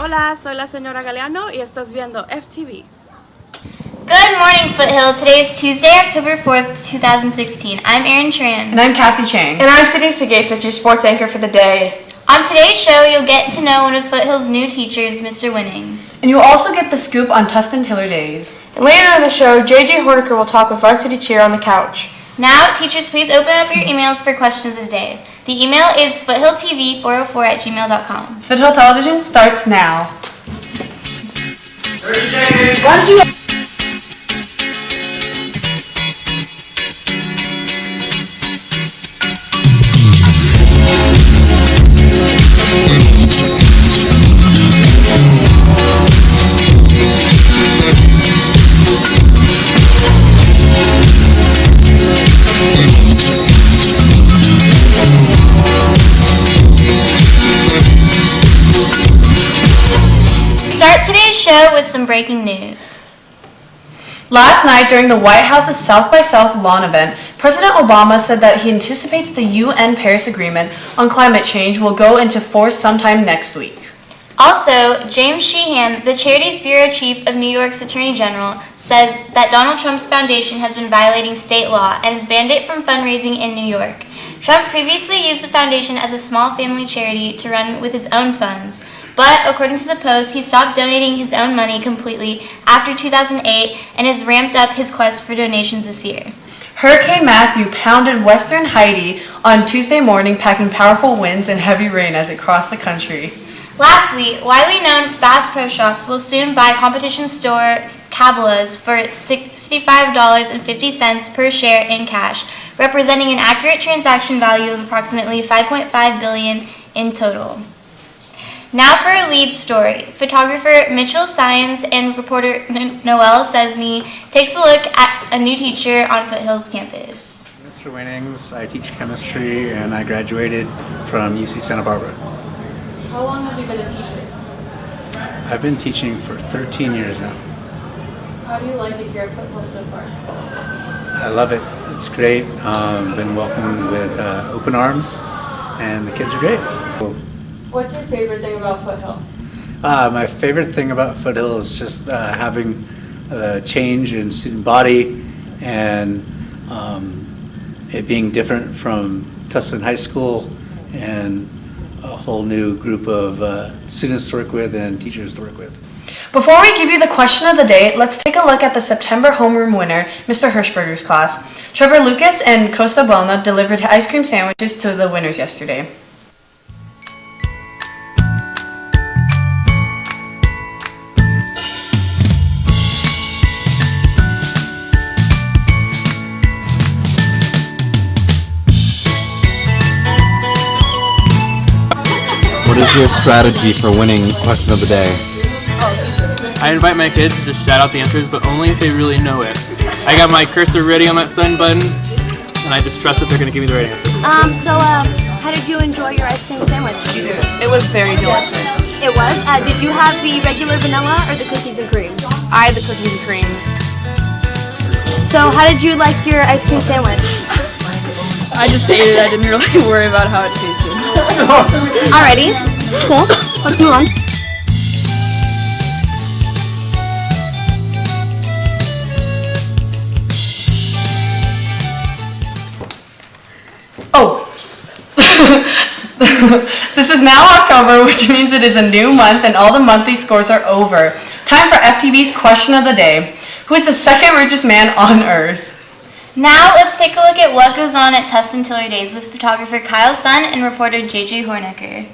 Hola, soy la señora Galeano y estás viendo FTV. Good morning, Foothill. Today is Tuesday, October 4th, 2016. I'm Erin Tran. And I'm Cassie Chang. And I'm Sydney Segafis, your sports anchor for the day. On today's show, you'll get to know one of Foothill's new teachers, Mr. Winnings. And you'll also get the scoop on Tustin Tiller Days. And later in the show, JJ Horniker will talk with Varsity Cheer on the couch. Now, teachers, please open up your emails for question of the day. The email is foothilltv404@gmail.com. Foothill Television starts now. 30 seconds. Start today's show with some breaking news. Last night, during the White House's South by South lawn event, President Obama said that he anticipates the UN Paris Agreement on climate change will go into force sometime next week. Also, James Sheehan, the Charities Bureau Chief of New York's Attorney General, says that Donald Trump's foundation has been violating state law and has banned it from fundraising in New York. Trump previously used the foundation as a small family charity to run with his own funds, but according to the Post, he stopped donating his own money completely after 2008 and has ramped up his quest for donations this year. Hurricane Matthew pounded western Haiti on Tuesday morning, packing powerful winds and heavy rain as it crossed the country. Lastly, widely known Bass Pro Shops will soon buy competition store Cabela's for $65.50 per share in cash, representing an accurate transaction value of approximately $5.5 billion in total. Now for a lead story. Photographer Mitchell Science and reporter Noelle Sesme takes a look at a new teacher on Foothill's campus. Mr. Winnings, I teach chemistry and I graduated from UC Santa Barbara. How long have you been a teacher? I've been teaching for 13 years now. How do you like it here at Foothill so far? I love it. It's great. Been welcomed with open arms and the kids are great. What's your favorite thing about Foothill? My favorite thing about Foothill is just having a change in student body and it being different from Tustin High School and a whole new group of students to work with and teachers to work with. Before we give you the question of the day, let's take a look at the September homeroom winner, Mr. Hirschberger's class. Trevor Lucas and Costa Buelna delivered ice cream sandwiches to the winners yesterday. What is your strategy for winning question of the day? I invite my kids to just shout out the answers, but only if they really know it. I got my cursor ready on that send button, and I just trust that they're going to give me the right answer. How did you enjoy your ice cream sandwich? It was very delicious. It was? Did you have the regular vanilla or the cookies and cream? I had the cookies and cream. So how did you like your ice cream sandwich? I just ate it. I didn't really worry about how it tasted. Alrighty, cool. Let's move on. Oh, this is now October, which means it is a new month and all the monthly scores are over. Time for FTV's question of the day. Who is the second richest man on earth? Now let's take a look at what goes on at Tustin Tiller Days with photographer Kyle Sun and reporter JJ Horniker.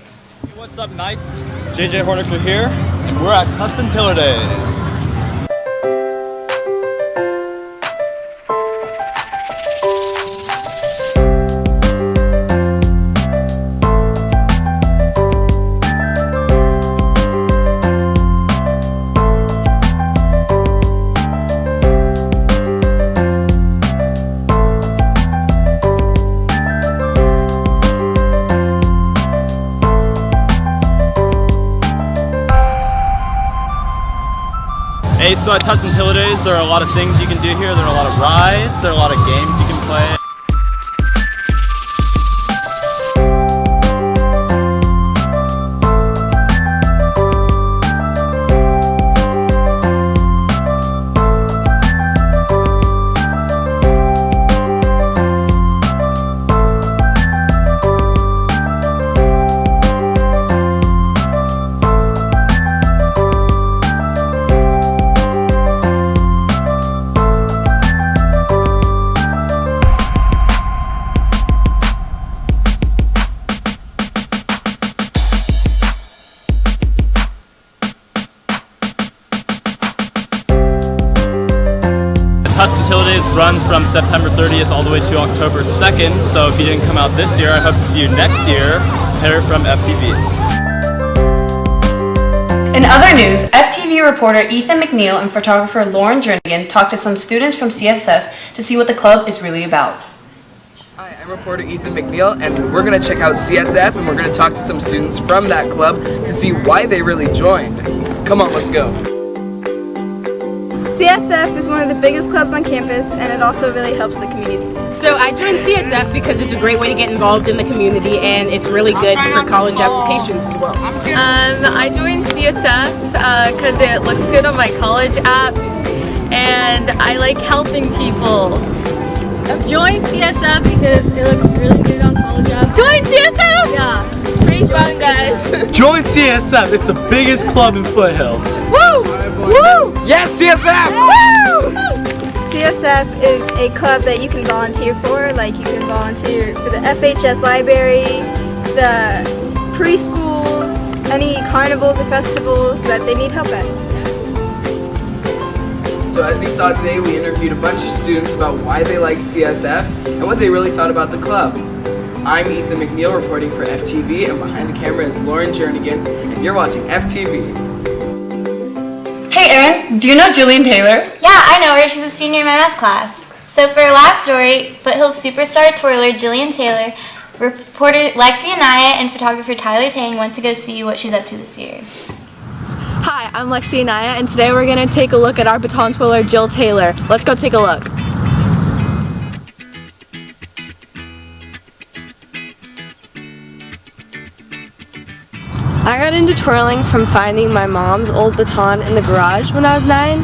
What's up, Knights? JJ Horniker here, and we're at Tustin Tiller Days. Hey, so at Tustin Tiller Days, there are a lot of things you can do here. There are a lot of rides, there are a lot of games you can play. runs from September 30th all the way to October 2nd, so if you didn't come out this year, I hope to see you next year. Here from FTV. In other news, FTV reporter Ethan McNeil and photographer Lauren Jernigan talked to some students from CSF to see what the club is really about. Hi, I'm reporter Ethan McNeil, and we're going to check out CSF, and we're going to talk to some students from that club to see why they really joined. Come on, let's go. CSF is one of the biggest clubs on campus, and it also really helps the community. So I joined CSF because it's a great way to get involved in the community, and it's really good for college applications as well. I joined CSF because it looks good on my college apps, and I like helping people. I've joined CSF because it looks really good on college apps. Join CSF! Yeah, it's pretty fun, guys. Join CSF. It's the biggest club in Foothill. Woo! Woo! Yes, CSF! Woo! CSF is a club that you can volunteer for, like you can volunteer for the FHS library, the preschools, any carnivals or festivals that they need help at. So as you saw today, we interviewed a bunch of students about why they like CSF and what they really thought about the club. I'm Ethan McNeil reporting for FTV, and behind the camera is Lauren Jernigan, and you're watching FTV. Hey Erin, do you know Jillian Taylor? Yeah, I know her. She's a senior in my math class. So for our last story, Foothill's superstar twirler Jillian Taylor, reporter Lexi Anaya, and photographer Tyler Tang went to go see what she's up to this year. Hi, I'm Lexi Anaya, and today we're going to take a look at our baton twirler Jill Taylor. Let's go take a look. I got into twirling from finding my mom's old baton in the garage when I was 9.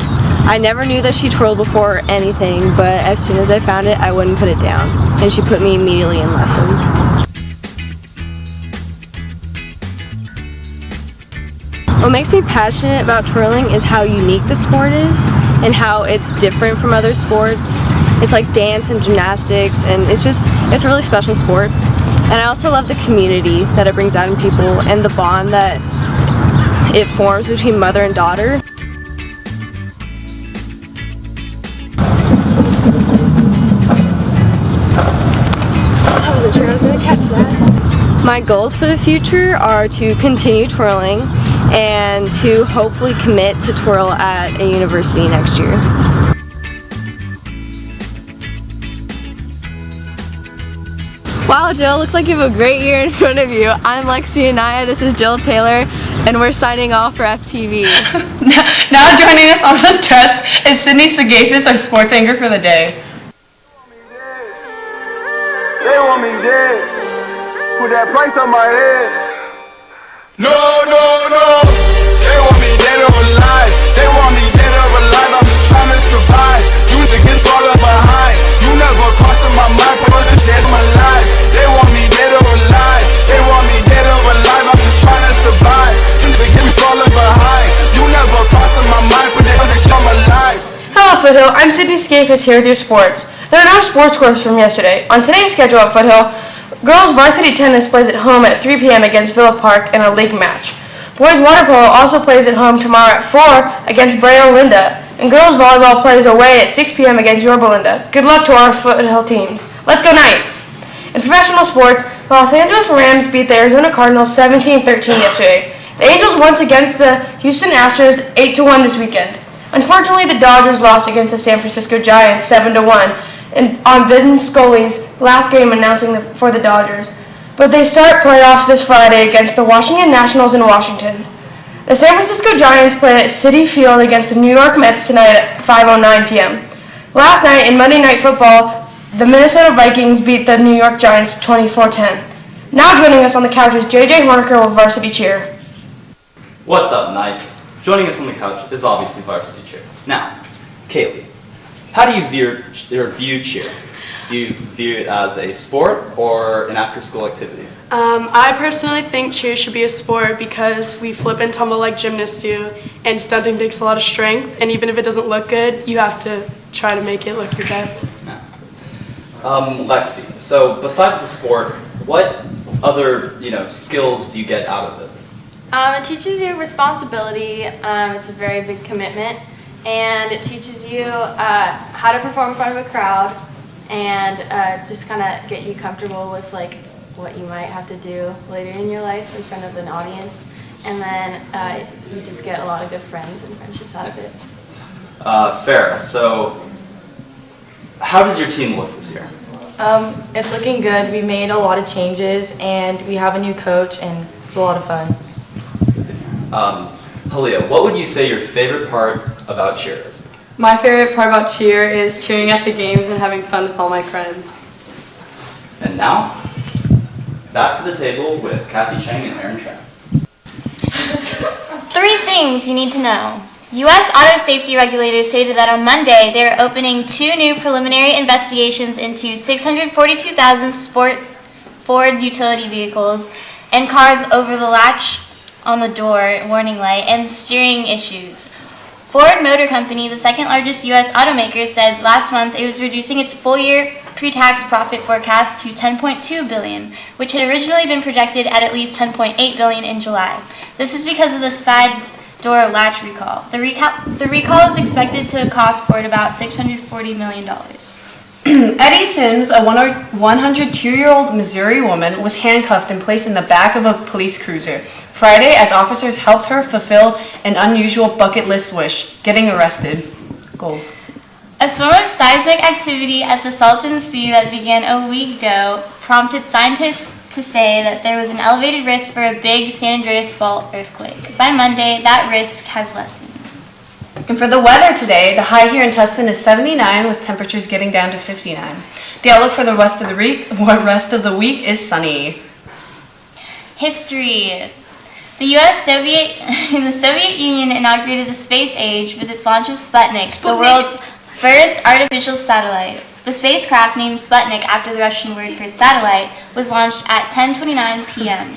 I never knew that she twirled before or anything, but as soon as I found it, I wouldn't put it down, and she put me immediately in lessons. What makes me passionate about twirling is how unique the sport is and how it's different from other sports. It's like dance and gymnastics, and it's a really special sport. And I also love the community that it brings out in people and the bond that it forms between mother and daughter. I wasn't sure I was going to catch that. My goals for the future are to continue twirling and to hopefully commit to twirl at a university next year. Wow, Jill, looks like you have a great year in front of you. I'm Lexi Anaya, this is Jill Taylor, and we're signing off for FTV. Now joining us on the desk is Sydney Sagafis, our sports anchor for the day. They want me dead. Put that price on my head. No, no, no. They want me dead or alive. They want me dead or alive. I'm just trying to survive. You niggas falling behind. You never crossing my mind, but I'm just dead or alive. They want me dead or alive. They want me dead or alive. I'm just trying to survive. You niggas falling behind. You never crossing my mind, but I'm just alive. Hello Foothill, I'm Sydney Scafis here with your sports. There are no sports scores from yesterday. On today's schedule at Foothill, girls varsity tennis plays at home at 3 p.m. against Villa Park in a league match. Boys water polo also plays at home tomorrow at 4 against Brea Olinda. And girls volleyball plays away at 6 p.m. against Yorba Olinda. Good luck to our Foothill teams. Let's go Knights! In professional sports, the Los Angeles Rams beat the Arizona Cardinals 17-13 yesterday. The Angels won against the Houston Astros 8-1 this weekend. Unfortunately, the Dodgers lost against the San Francisco Giants 7-1 and on Vin Scully's last game announcing for the Dodgers. But they start playoffs this Friday against the Washington Nationals in Washington. The San Francisco Giants play at Citi Field against the New York Mets tonight at 5:09 p.m. Last night in Monday Night Football, the Minnesota Vikings beat the New York Giants 24-10. Now joining us on the couch is JJ Horniker with Varsity Cheer. What's up, Knights? Joining us on the couch is obviously Varsity Cheer. Now, Kaylee, how do you view cheer? Do you view it as a sport or an after-school activity? I personally think cheer should be a sport because we flip and tumble like gymnasts do, and stunting takes a lot of strength, and even if it doesn't look good, you have to try to make it look your best. Yeah. Lexi, so besides the sport, what other skills do you get out of it? It teaches you responsibility. It's a very big commitment, and it teaches you how to perform in front of a crowd and just kind of get you comfortable with like what you might have to do later in your life in front of an audience, and then you just get a lot of good friends and friendships out of it. Farah, so how does your team look this year? It's looking good. We made a lot of changes and we have a new coach and it's a lot of fun. Halia, what would you say your favorite part about cheer is? My favorite part about cheer is cheering at the games and having fun with all my friends. And now, back to the table with Cassie Chang and Aaron Tran. 3 things you need to know. U.S. auto safety regulators stated that on Monday they are opening 2 new preliminary investigations into 642,000 Ford utility vehicles and cars over the latch on the door warning light and steering issues. Ford Motor Company, the second largest U.S. automaker, said last month it was reducing its full-year pre-tax profit forecast to $10.2 billion, which had originally been projected at least $10.8 billion in July. This is because of the side door latch recall. The recall is expected to cost Ford about $640 million. Eddie Sims, a 102-year-old Missouri woman, was handcuffed and placed in the back of a police cruiser Friday as officers helped her fulfill an unusual bucket list wish, getting arrested. Goals. A swim of seismic activity at the Salton Sea that began a week ago prompted scientists to say that there was an elevated risk for a big San Andreas Fault earthquake. By Monday, that risk has lessened. And for the weather today, the high here in Tustin is 79 with temperatures getting down to 59. The outlook for the rest of the week is sunny. History. The Soviet Union inaugurated the space age with its launch of Sputnik, the world's first artificial satellite. The spacecraft, named Sputnik after the Russian word for satellite, was launched at 10:29 p.m.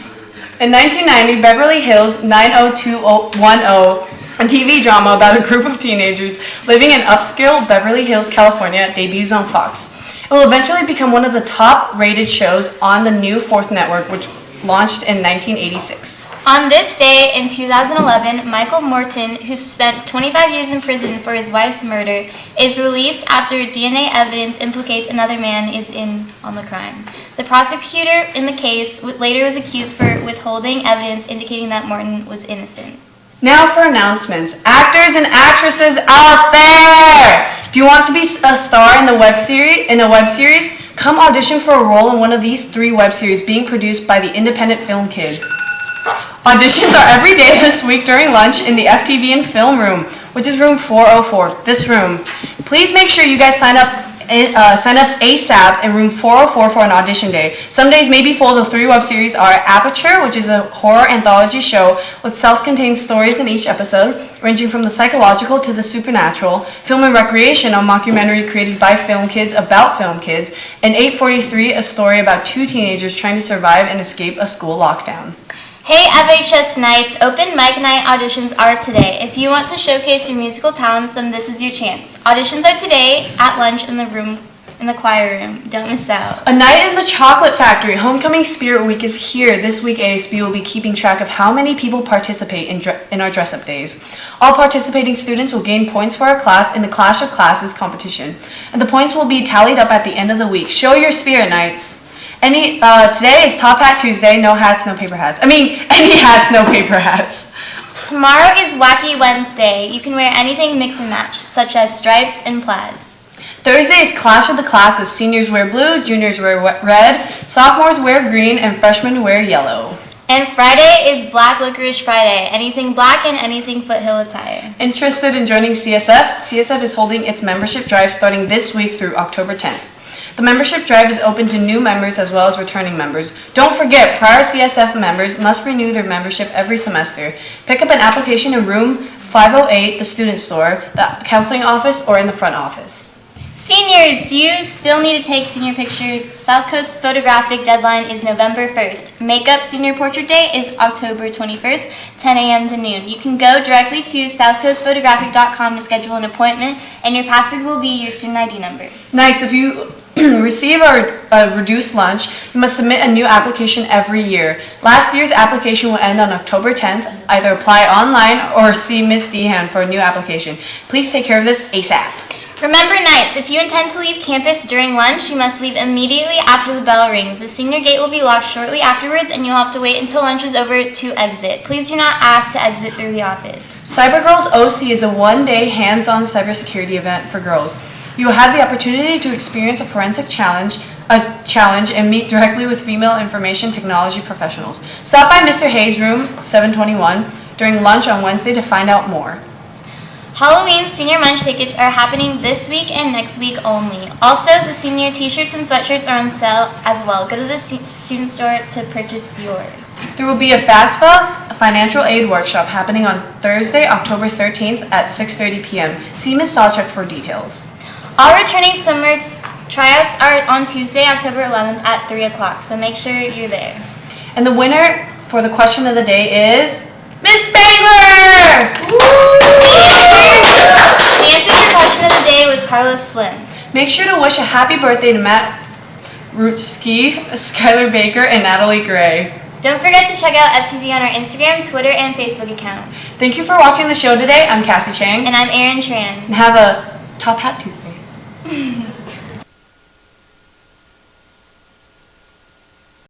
In 1990, Beverly Hills 90210, a TV drama about a group of teenagers living in upscale Beverly Hills, California, debuts on Fox. It will eventually become one of the top-rated shows on the new 4th network, which launched in 1986. On this day in 2011, Michael Morton, who spent 25 years in prison for his wife's murder, is released after DNA evidence implicates another man is in on the crime. The prosecutor in the case later was accused for withholding evidence indicating that Morton was innocent. Now for announcements. Actors and actresses out there! Do you want to be a star in a web series? Come audition for a role in one of these 3 web series being produced by the Independent Film Kids. Auditions are every day this week during lunch in the FTV and Film Room, which is room 404, this room. Please make sure you guys sign up ASAP in room 404 for an audition day. Some days may be full. The 3 web series are Aperture, which is a horror anthology show with self-contained stories in each episode, ranging from the psychological to the supernatural, Film and Recreation, a mockumentary created by film kids about film kids, and 843, a story about 2 teenagers trying to survive and escape a school lockdown. Hey FHS Nights, open mic night auditions are today. If you want to showcase your musical talents, then this is your chance. Auditions are today at lunch in the choir room. Don't miss out. A night in the Chocolate Factory. Homecoming Spirit Week is here. This week ASB will be keeping track of how many people participate in our dress-up days. All participating students will gain points for our class in the Clash of Classes competition, and the points will be tallied up at the end of the week. Show your spirit, Nights. Today is Top Hat Tuesday. No hats, no paper hats. Any hats, no paper hats. Tomorrow is Wacky Wednesday. You can wear anything mix and match, such as stripes and plaids. Thursday is Clash of the Classes. Seniors wear blue, juniors wear red, sophomores wear green, and freshmen wear yellow. And Friday is Black Licorice Friday. Anything black and anything Foothill attire. Interested in joining CSF? CSF is holding its membership drive starting this week through October 10th. The membership drive is open to new members as well as returning members. Don't forget, prior CSF members must renew their membership every semester. Pick up an application in room 508, the student store, the counseling office, or in the front office. Seniors, do you still need to take senior pictures? South Coast photographic deadline is November 1st. Makeup senior portrait day is October 21st, 10 a.m. to noon. You can go directly to southcoastphotographic.com to schedule an appointment, and your password will be your student ID number. Nights, if you receive a reduced lunch, you must submit a new application every year. Last year's application will end on October 10th. Either apply online or see Ms. Dehan for a new application. Please take care of this ASAP. Remember nights, if you intend to leave campus during lunch, you must leave immediately after the bell rings. The senior gate will be locked shortly afterwards and you'll have to wait until lunch is over to exit. Please do not ask to exit through the office. CyberGirls OC is a one-day hands-on cybersecurity event for girls. You will have the opportunity to experience a forensic challenge and meet directly with female information technology professionals. Stop by Mr. Hayes' room 721 during lunch on Wednesday to find out more. Halloween senior munch tickets are happening this week and next week only. Also, the senior t-shirts and sweatshirts are on sale as well. Go to the student store to purchase yours. There will be a FAFSA, a financial aid workshop, happening on Thursday, October 13th at 6:30 p.m. See Ms. Sawchuk for details. All returning swimmers tryouts are on Tuesday, October 11th at 3 o'clock, so make sure you're there. And the winner for the question of the day is Miss Spangler! The answer to the question of the day was Carlos Slim. Make sure to wish a happy birthday to Matt Rutski, Skylar Baker, and Natalie Gray. Don't forget to check out FTV on our Instagram, Twitter, and Facebook accounts. Thank you for watching the show today. I'm Cassie Chang. And I'm Erin Tran. And have a Top Hat Tuesday.